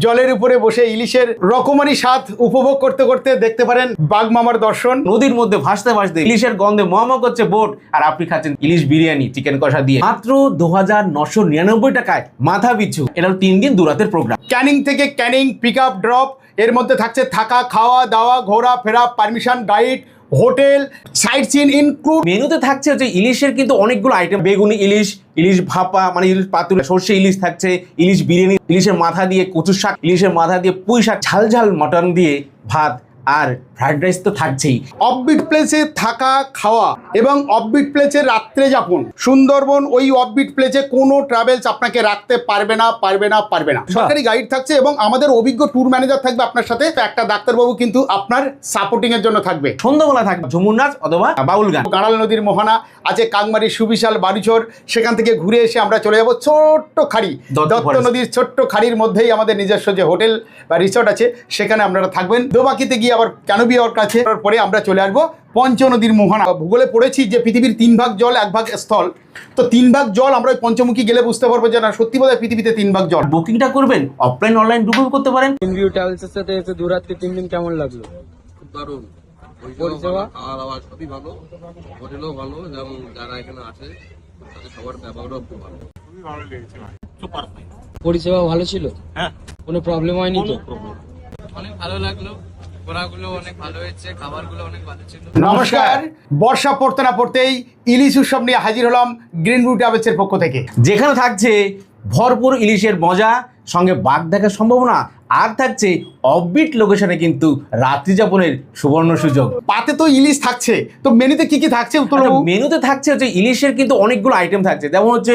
জলের উপরে বসে ইলিশের রকমারি স্বাদ উপভোগ করতে করতে দেখতে পারেন বাঘ মামার দর্শন। নদীর মধ্যে ভাসতে ভাসতে ইলিশের গন্ধে মহমহ করছে বোট, আর আপনি খাচ্ছেন ইলিশ বিরিয়ানি চিকেন কষা দিয়ে মাত্র 2999 টাকায় মাথা পিছু। এটা 3 দিন 2 রাতের প্রোগ্রাম। ক্যানিং থেকে ক্যানিং পিক আপ ড্রপ, এর মধ্যে থাকছে থাকা খাওয়া দাওয়া ঘোরা ফেরা permission guide hotel sightseeing include. মেনুতে থাকছে হচ্ছে ইলিশের কিন্তু অনেকগুলো আইটেম, বেগুনি ইলিশ, ইলিশ ভাপা মানে ইলিশ পাতুরি, সর্ষে ইলিশ থাকছে, ইলিশ বিরিয়ানি, ইলিশের মাথা দিয়ে কচু শাক, ইলিশের মাথা দিয়ে পুঁই শাক, ঝাল ঝাল মটন দিয়ে ভাত, আর ফ্রাইড রাইস তো থাকছেই। অফবিট প্লেসে থাকা খাওয়া এবং অফবিট প্লেসে রাত্রে যাপন। সুন্দরবন ওই অফবিট প্লেসে কোনো ট্রাভেলস আপনাকে রাখতে পারবে না। সরকারি গাইড থাকছে এবং আমাদের অভিজ্ঞ ট্যুর ম্যানেজার থাকবে আপনার সাথে। একটা ডাক্তারবাবু কিন্তু আপনার সাপোর্টিং এর জন্য থাকবে। সন্ধ্যাবেলা থাকবে ঝুমুর নাচ অথবা বাউল গান। গাড়াল নদীর মোহনা আছে, কাংমারির সুবিশাল বাড়িচর, সেখান থেকে ঘুরে এসে আমরা চলে যাব ছোট্ট খাড়ি, দত্ত নদীর ছোট্ট খাড়ির মধ্যেই আমাদের নিজস্ব যে হোটেল বা রিসর্ট আছে, সেখানে আপনারা থাকবেন। দোবাকিতে গিয়ে আবার ক্যানোপি ওয়ার্ক আছে, পরে আমরা চলে আসবো পঞ্চনদীর মোহনা। ভূগোলে পড়েছি যে পৃথিবীর 3 ভাগ জল 1 ভাগ স্থল, তো 3 ভাগ জল আমরা ওই পঞ্চমুখী গেলে বুঝতে পারবো যে না সত্যি বোধহয় পৃথিবীতে 3 ভাগ জল। বুকিংটা করবেন অফলাইন অনলাইন দুটোই করতে পারেন। গ্রিনভিউ ট্রাভেলস এর সাথে এসে 2 রাত্রি 3 দিন কেমন লাগলো? খুব দারুণ। পরিষেবা খাওয়া দাওয়া সবই ভালো, হোটেলও ভালো, এবং যারা এখানে আছে তাদের সবার ব্যবহারও খুব ভালো। পরিষেবা ভালো ছিল? হ্যাঁ, কোনো প্রবলেম হয়নি তো? অনেক ভালো লাগলো, ঘোরাগুলো অনেক ভালো হয়েছে, খাবারগুলো অনেক ভালো ছিল। নমস্কার, বর্ষা পড়তে না পড়তেই ইলিশ উৎসব নিয়ে হাজির হলাম গ্রিনভিউ ট্রাভেলসের পক্ষ থেকে, যেখানে থাকছে ভরপুর ইলিশের মজা, সঙ্গে বাঘ দেখার সম্ভাবনা, আর থাকছে অফবিট লোকেশনে কিন্তু রাত্রি যাপনের সুবর্ণ সুযোগ। পাতে তো ইলিশ থাকছে, তো মেনুতে কি কি থাকছে? মেনুতে থাকছে হচ্ছে ইলিশের কিন্তু অনেকগুলো আইটেম থাকছে, যেমন হচ্ছে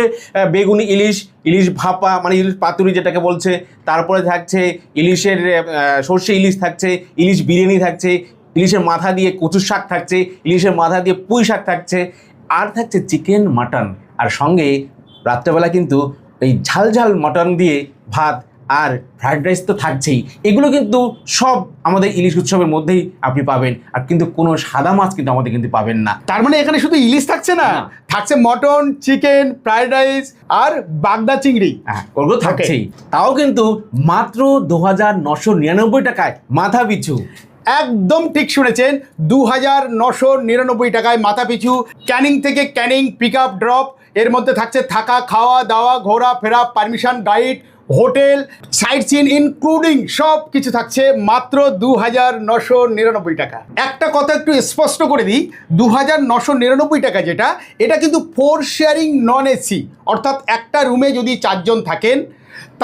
বেগুনি ইলিশ, ইলিশ ভাপা মানে ইলিশ পাতুরি যেটাকে বলছে, তারপরে থাকছে ইলিশের সর্ষে ইলিশ থাকছে, ইলিশ বিরিয়ানি থাকছে, ইলিশের মাথা দিয়ে কচু শাক থাকছে, ইলিশের মাথা দিয়ে পুঁই শাক থাকছে, আর থাকছে চিকেন মাটন, আর সঙ্গে রাত্রেবেলা কিন্তু এই ঝাল ঝাল মটন দিয়ে ভাত আর ফ্রাইড রাইস তো থাকছেই। এগুলো কিন্তু সব আমাদের ইলিশ উৎসবের মধ্যেই আপনি পাবেন, আর কিন্তু কোনো সাদা মাছ কিন্তু আমাদের কিন্তু পাবেন না। তার মানে এখানে শুধু ইলিশ থাকছে না, থাকছে মটন, চিকেন, ফ্রাইড রাইস আর বাগদা চিংড়ি। হ্যাঁ, ওগুলো থাকছেই, তাও কিন্তু মাত্র 2999 টাকায় মাথা পিছু। একদম ঠিক শুনেছেন, 2999 টাকায় মাথা পিছু। ক্যানিং থেকে ক্যানিং পিক আপ ড্রপ, এর মধ্যে থাকছে থাকা খাওয়া দাওয়া ঘোরা ফেরা permission guide hotel sightseeing including সব কিছু থাকছে মাত্র 2999 টাকা। একটা কথা একটু স্পষ্ট করে দিই, 2999 টাকা যেটা, এটা কিন্তু 4 শেয়ারিং নন এসি, অর্থাৎ একটা রুমে যদি 4 জন থাকেন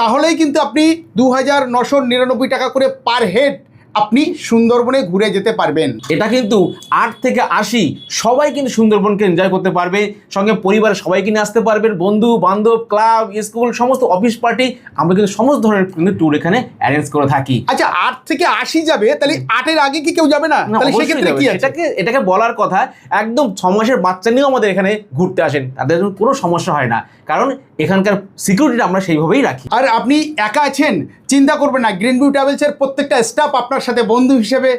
তাহলেই কিন্তু আপনি 2999 টাকা করে পার হেড আপনি সুন্দরবনে ঘুরে যেতে পারবেন। এটা কিন্তু 8 থেকে 80 সবাই কিন্তু সুন্দরবনকে এনজয় করতে পারবে, সঙ্গে পরিবারের সবাইকে নিয়ে আসতে পারবেন, বন্ধু বান্ধব, ক্লাব, স্কুল, সমস্ত অফিস পার্টি, আমরা কিন্তু সমস্ত ধরনের কিন্তু ট্যুর এখানে অ্যারেঞ্জ করে থাকি। আচ্ছা, 8 থেকে 80 যাবে, তাহলে 8-এর আগে কি কেউ যাবে না? তাহলে সেক্ষেত্রে কি আছে? এটাকে বলার কথা, একদম 6 মাসের বাচ্চা নিয়েও আমাদের এখানে ঘুরতে আসেন, তাদের কোনো সমস্যা হয় না, কারণ এখানকার সিকিউরিটিটা আমরা সেইভাবেই রাখি। আর আপনি একা আছেন চিন্তা করবেন না, গ্রিনভিউ ট্রাভেলসের প্রত্যেকটা স্টাফ আপনার সাথে বন্ধু হিসেবে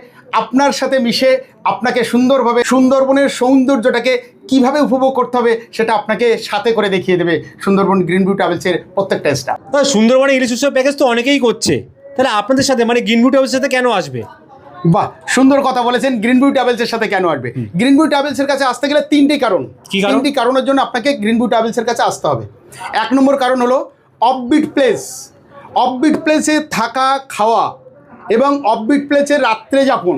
আপনার সাথে মিশে আপনাকে সুন্দরভাবে সুন্দরবনের সৌন্দর্যটাকে কিভাবে উপভোগ করতে হবে সেটা আপনাকে সাথে করে দেখিয়ে দেবে সুন্দরবন গ্রিনভিউ ট্রাভেলসের প্রত্যেকটা স্টাফ। সুন্দরবনে ইলিশ উৎসব প্যাকেজ তো অনেকেই করছে, তাহলে আপনাদের সাথে মানে গ্রিনভিউ ট্রাভেলসের সাথে কেন আসবে? বাহ, সুন্দর কথা বলেছেন। গ্রিনভিউ ট্রাভেলসের সাথে কেন আসবে? গ্রিনভিউ ট্রাভেলসের কাছে আসতে গেলে 3টি কারণ। কি কারণ? 3টি কারণের জন্য আপনাকে গ্রিনভিউ ট্রাভেলসের কাছে আসতে হবে। 1 নম্বর কারণ হলো অফবিট প্লেস। অফবিট প্লেসে থাকা খাওয়া এবং অফবিট প্লেসে রাত্রে যাপন,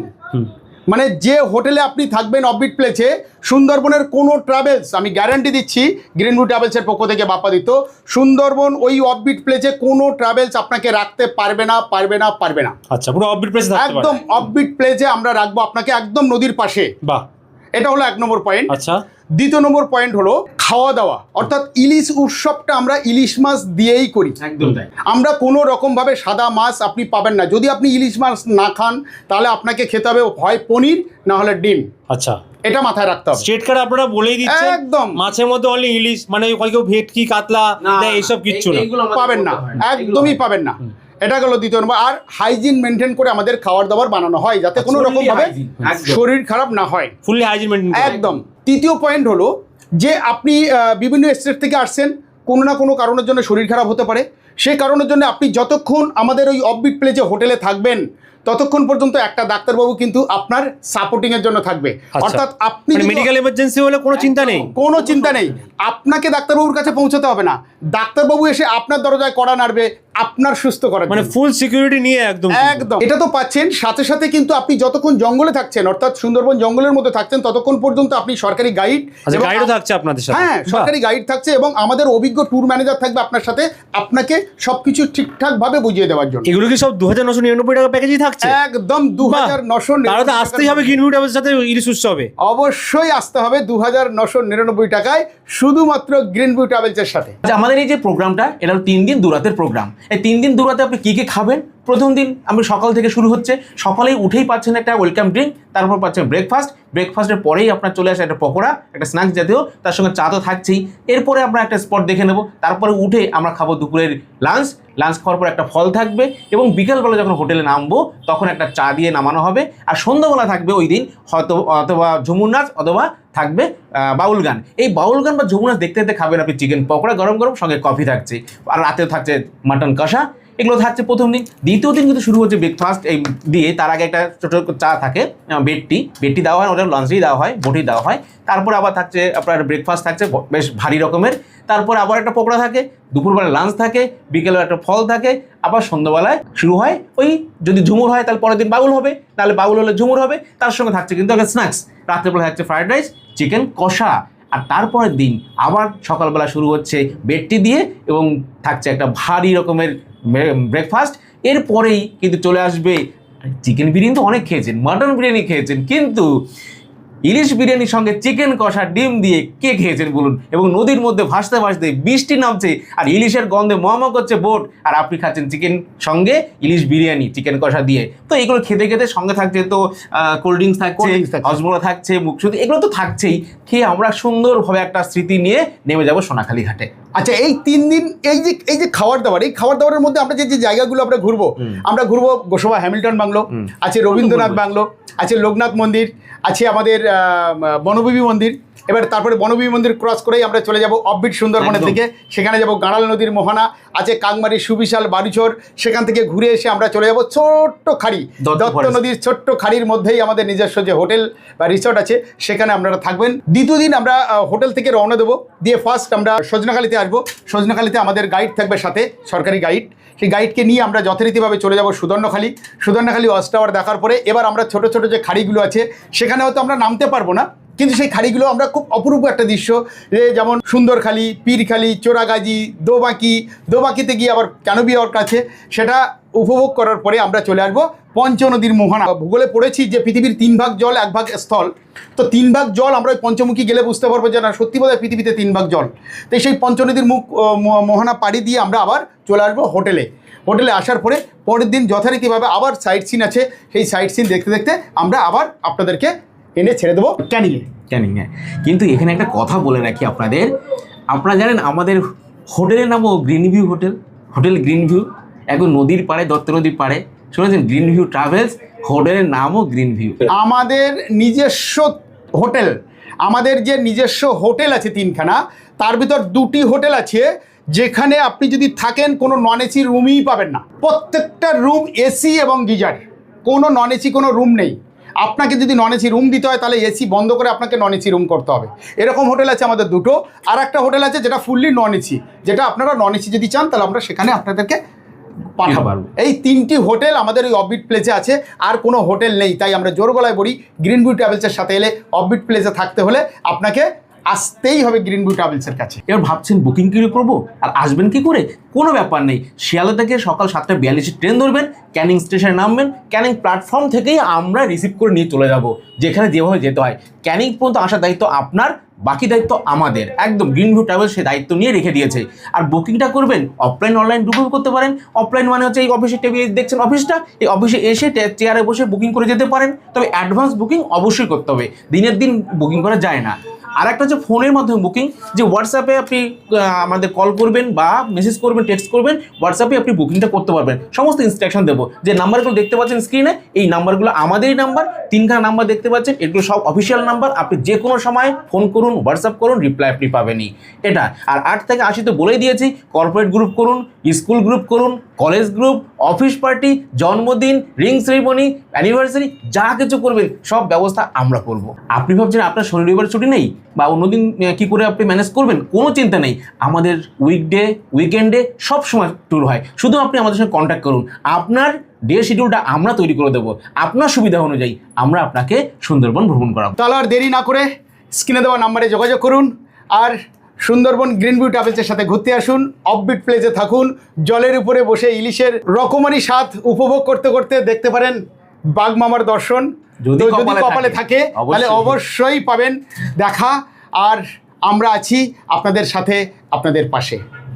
মানে যে হোটেলে আপনি থাকবেন অফবিট প্লেসে, সুন্দরবনের কোনো ট্রাভেলস, আমি গ্যারান্টি দিচ্ছি গ্রিনভিউ ট্রাভেলসের পক্ষ থেকে বাপাদিত, সুন্দরবন ওই অফবিট প্লেসে কোনো ট্রাভেলস আপনাকে রাখতে পারবে না। আচ্ছা, পুরো অফবিট প্লেসে থাকতে পারবে? একদম অফবিট প্লেসে আমরা রাখবো আপনাকে, একদম নদীর পাশে। বাহ, এটা হলো 1 নম্বর পয়েন্ট। আচ্ছা, 2 নম্বর পয়েন্ট হলো খাওয়া দাওয়া, অর্থাৎ ইলিশ উৎসবটা আমরা ইলিশ মাছ দিয়েই করি। একদম তাই, আমরা কোনো রকমভাবে সাদা মাছ আপনি পাবেন না। যদি আপনি ইলিশ মাছ না খান তাহলে আপনাকে খেতে হবে হয় পনির না হলে ডিম। আচ্ছা, এটা মাথায় রাখতে হবে। স্ট্রেট কাট আপনারা বলেই দিচ্ছেন একদম। মাছের মধ্যে অনলি ইলিশ, মানে কেউ ভেটকি কাতলা এইসব কিচ্ছু না, পাবেন না, একদমই পাবেন না। এটা গেল 2 নম্বর। আর হাইজিন মেনটেন করে আমাদের খাবার দাবার বানানো হয় যাতে কোনো রকম ভাবে শরীর খারাপ না হয়, ফুললি হাইজিন মেইনটেইন একদম। 3য় পয়েন্ট হলো যে আপনি বিভিন্ন স্টেট থেকে আসছেন, কোনো না কোনো কারণের জন্য শরীর খারাপ হতে পারে, সেই কারণের জন্য আপনি যতক্ষণ আমাদের ওই অফবিট প্লেজে হোটেলে থাকবেন ততক্ষণ পর্যন্ত একটা ডাক্তারবাবু কিন্তু আপনার সাপোর্টিংয়ের জন্য থাকবে। অর্থাৎ আপনি মেডিকেল এমার্জেন্সি হলে কোনো চিন্তা নেই, কোনো চিন্তা নেই, আপনাকে ডাক্তারবাবুর কাছে পৌঁছতে হবে না, ডাক্তারবাবু এসে আপনার দরজায় কড়া নাড়বে আপনার সুস্থ করার মানে জন্য। ফুল সিকিউরিটি নিয়ে একদম একদম এটা তো পাচ্ছেন, সাথে সাথে কিন্তু আপনি যতক্ষণ জঙ্গলে থাকছেন অর্থাৎ সুন্দরবন জঙ্গলের মধ্যে থাকছেন ততক্ষণ পর্যন্ত আপনি সরকারি গাইড, আচ্ছা গাইডও থাকছে আপনাদের সাথে? হ্যাঁ, সরকারি গাইড থাকছে এবং আমাদের অভিজ্ঞ ট্যুর ম্যানেজার থাকবে আপনার সাথে, আপনাকে সবকিছু ঠিকঠাক ভাবে বুঝিয়ে দেওয়ার জন্য। এগুলো কি সব 2999 টাকা প্যাকেজই থাকছে? একদম 2999 তাহলে তো আসতেই হবে গ্রিনভিউ ট্রাভেলস সাথে ইলিশ উৎসবে। অবশ্যই আসতে হবে 2999 টাকায় শুধুমাত্র গ্রিনভিউ ট্রাভেলসের সাথে। আচ্ছা, আমাদের এই যে প্রোগ্রামটা এটা 3 দিন 2 রাতের প্রোগ্রাম। এই 3 দিন 2 রাতে আপনি কী কী খাবেন? প্রথম দিন আমি সকাল থেকে শুরু হচ্ছে, সকালেই উঠেই পাচ্ছেন একটা ওয়েলকাম ড্রিঙ্ক, তারপর পাচ্ছেন ব্রেকফাস্টের পরেই আপনার চলে আসে একটা পকোড়া, একটা স্ন্যাক্স জাতীয়, তার সঙ্গে চা তো থাকছেই। এরপরে আমরা একটা স্পট দেখে নেব, তারপরে উঠে আমরা খাবো দুপুরের লাঞ্চ খাওয়ার পর একটা ফল থাকবে এবং বিকালবেলা যখন হোটেলে নামবো তখন একটা চা দিয়ে নামানো হবে। আর সন্ধ্যাবেলা থাকবে ওই দিন হয়তো অথবা ঝুমুর নাচ অথবা থাকবে বাউল গান। এই বাউল গান বা ঝুমুর নাচ দেখতে দেখতে খাবেন আপনি চিকেন পকোড়া গরম গরম, সঙ্গে কফি থাকছে, আর রাতেও থাকছে মাটন কষা। এগুলো থাকছে প্রথম দিন। দ্বিতীয় দিন কিন্তু শুরু হচ্ছে ব্রেকফাস্ট এই দিয়ে, তার আগে একটা ছোটো চা থাকে, বেডটি দেওয়া হয়, ওটা লঞ্চেই দেওয়া হয়, বোটেই দেওয়া হয়। তারপর আবার থাকছে আপনার ব্রেকফাস্ট থাকছে বেশ ভারী রকমের, তারপর আবার একটা পকোড়া থাকে, দুপুরবেলা লাঞ্চ থাকে, বিকেলে একটা ফল থাকে, আবার সন্ধ্যাবেলায় শুরু হয় ওই, যদি ঝুমুর হয় তাহলে পরের দিন বাউল হবে, নাহলে বাউল হলে ঝুমুর হবে, তার সঙ্গে থাকছে কিন্তু একটা স্ন্যাক্স। রাত্রেবেলা থাকছে ফ্রাইড রাইস, চিকেন কষা। আর তারপরের দিন আবার সকালবেলা শুরু হচ্ছে বেডটি দিয়ে এবং থাকছে একটা ভারী রকমের ব্রেকফাস্ট। এরপরেই কিন্তু চলে আসবে চিকেন বিরিয়ানি। তো অনেক খেয়েছেন, মাটন বিরিয়ানি খেয়েছেন, কিন্তু ইলিশ বিরিয়ানির সঙ্গে চিকেন কষা ডিম দিয়ে কে খেয়েছেন বলুন? এবং নদীর মধ্যে ভাসতে ভাসতে বৃষ্টি নামছে আর ইলিশের গন্ধে মহমহ করছে বোট, আর আপনি খাচ্ছেন চিকেন সঙ্গে ইলিশ বিরিয়ানি চিকেন কষা দিয়ে। তো এগুলো খেতে খেতে সঙ্গে থাকছে তো কোল্ড ড্রিঙ্কস থাকছে, হজমোলা থাকছে, মুখশুদ্ধি, এগুলো তো থাকছেই। খেয়ে আমরা সুন্দরভাবে একটা স্মৃতি নিয়ে নেমে যাবো সোনাখালী ঘাটে। আচ্ছা, এই 3 দিন এই যে খাবার দাবার, এই খাবার দাবারের মধ্যে আমরা যে জায়গাগুলো আমরা ঘুরবো গোসবা হ্যামিল্টন বাংলো আছে, রবীন্দ্রনাথ বাংলো আছে, লোকনাথ মন্দির আছে, আমাদের বনবিবি মন্দির। এবার তারপরে বনবিবি মন্দির ক্রস করেই আমরা চলে যাব অফবিট সুন্দরবনের দিকে, সেখানে যাব গাড়াল নদীর মোহনা আছে, কাংমারি সুবিশাল বাড়িচর, সেখান থেকে ঘুরে এসে আমরা চলে যাব ছোট্ট খাড়ি, দত্ত নদীর ছোট্ট খাড়ির মধ্যেই আমাদের নিজস্ব যে হোটেল বা রিসর্ট আছে সেখানে আপনারা থাকবেন। দ্বিতীয় দিন আমরা হোটেল থেকে রওনা দেবো, দিয়ে ফার্স্ট আমরা সজনাখালীতে আসবো। সজনাখালীতে আমাদের গাইড থাকবে সাথে, সরকারি গাইড। সেই গাইডকে নিয়ে আমরা যথারীতিভাবে চলে যাব সুদর্ণখালী ওয়াচ টাওয়ার দেখার পরে এবার আমরা ছোট ছোট যে খাড়িগুলো আছে সেখানে হয়তো আমরা নামতে পারবো না, কিন্তু সেই খাড়িগুলো আমরা খুব অপরূপ একটা দৃশ্য, যেমন সুন্দরখালী, পীরখালী, চোরাগাজী, দোবাকিতে গিয়ে আবার ক্যানোপি ওয়াক আছে, সেটা উপভোগ করার পরে আমরা চলে আসবো পঞ্চনদীর মোহনা। ভূগোলে পড়েছি যে পৃথিবীর 3 ভাগ জল 1 ভাগ স্থল, তো 3 ভাগ জল আমরা ওই পঞ্চমুখী গেলে বুঝতে পারবো যে না সত্যি বোধহয় পৃথিবীতে 3 ভাগ জল। তো সেই পঞ্চনদীর মোহনা পাড়ি দিয়ে আমরা আবার চলে আসবো হোটেলে আসার পরে পরের দিন যথারীতিভাবে আবার সাইট সিন আছে, সেই সাইট সিন দেখতে দেখতে আমরা আবার আপনাদেরকে এনে ছেড়ে দেবো ক্যানিংয়ে। কিন্তু এখানে একটা কথা বলে রাখি আপনারা জানেন আমাদের হোটেলের নামও গ্রিনভিউ হোটেল গ্রিনভিউ, একদম নদীর পাড়ে, দত্ত নদীর পাড়ে। শুনেছেন গ্রিনভিউ ট্রাভেলস, হোটেলের নামও গ্রিনভিউ। আমাদের নিজস্ব হোটেল, আমাদের যে নিজস্ব হোটেল আছে 3খানা, তার ভিতর 2টি হোটেল আছে যেখানে আপনি যদি থাকেন কোনো নন এসি রুমই পাবেন না। প্রত্যেকটা রুম এসি এবং গিজার, কোনো নন এসি কোনো রুম নেই। আপনাকে যদি নন এসি রুম দিতে হয় তাহলে এসি বন্ধ করে আপনাকে নন এসি রুম করতে হবে। এরকম হোটেল আছে আমাদের 2টো। আর একটা হোটেল আছে যেটা ফুললি নন এসি, যেটা আপনারা নন এসি যদি চান তাহলে আমরা সেখানে আপনাদেরকে পাঠাবো। এই 3টি হোটেল আমাদের ওই অফবিট প্লেসে আছে, আর কোনো হোটেল নেই। তাই আমরা জোর গলায় বলি গ্রিনভিউ ট্রাভেলসের সাথে এলে অফবিট প্লেসে থাকতে হলে আপনাকে আসতেই হবে গ্রিনভিউ ট্রাভেলসের কাছে। এবার ভাবছেন বুকিং কী করবো আর আসবেন কি করে? কোনো ব্যাপার নেই, শিয়ালদা থেকে সকাল 7:42 ট্রেন ধরবেন, ক্যানিং স্টেশনে নামবেন, ক্যানিং প্ল্যাটফর্ম থেকেই আমরা রিসিভ করে নিয়ে চলে যাব যেখানে যেভাবে যেতে হয়। ক্যানিং পর্যন্ত আসার দায়িত্ব আপনার, বাকি দায়িত্ব আমাদের। একদম গ্রিনভিউ ট্রাভেল সে দায়িত্ব নিয়ে রেখে দিয়েছে। আর বুকিংটা করবেন অফলাইন অনলাইন দুটোই করতে পারেন। অফলাইন মানে হচ্ছে এই অফিসে টেবিল দেখছেন অফিসটা, এই অফিসে এসে চেয়ারে বসে বুকিং করে যেতে পারেন, তবে অ্যাডভান্স বুকিং অবশ্যই করতে হবে, দিনের দিন বুকিং করা যায় না। আর একটা হচ্ছে ফোনের মাধ্যমে বুকিং, যে হোয়াটসঅ্যাপে আপনি আমাদের কল করবেন বা মেসেজ করবেন, টেক্সট করবেন, হোয়াটসঅ্যাপে আপনি বুকিংটা করতে পারবেন। সমস্ত ইনস্ট্রাকশন দেবো। যে নাম্বারগুলো দেখতে পাচ্ছেন স্ক্রিনে, এই নাম্বারগুলো আমাদেরই নাম্বার, 3খানা নাম্বার দেখতে পাচ্ছেন, এগুলো সব অফিসিয়াল নাম্বার। আপনি যে কোনো সময় ফোন করুন, হোয়াটসঅ্যাপ করুন, রিপ্লাই আপনি পাবেনই। এটা আর 8 থেকে 80 তো বলেই দিয়েছি। কর্পোরেট গ্রুপ করুন, স্কুল গ্রুপ করুন, কলেজ গ্রুপ, অফিস পার্টি, জন্মদিন, রিং সেরিমনি, অ্যানিভার্সারি, যা কিছু করবেন সব ব্যবস্থা আমরা করব। আপনি ভাবছেন আপনার শনি রবিবার ছুটি নেই বা অন্যদিন কী করে আপনি ম্যানেজ করবেন, কোনো চিন্তা নেই। আমাদের উইকডে, উইকেন্ডে সব সময় ট্যুর হয়। শুধু আপনি আমাদের সঙ্গে কন্ট্যাক্ট করুন, আপনার ডে শিডিউলটা আমরা তৈরি করে দেবো। আপনার সুবিধা অনুযায়ী আমরা আপনাকে সুন্দরবন ভ্রমণ করাবো। তাহলে আর দেরি না করে স্ক্রিনে দেওয়া নাম্বারে যোগাযোগ করুন আর সুন্দরবন গ্রিন ভিউ ট্রাভেলসের সাথে ঘুরতে আসুন। অফবিট প্লেসে থাকুন, জলের উপরে বসে ইলিশের রকমারি স্বাদ উপভোগ করতে করতে দেখতে পারেন বাঘ মামার দর্শন। যদি তো যদি কপালে কপালে থাকে তাহলে অবশ্যই। অবশ্যই পাবেন দেখা। আর আমরা আছি আপনাদের সাথে, আপনাদের পাশে।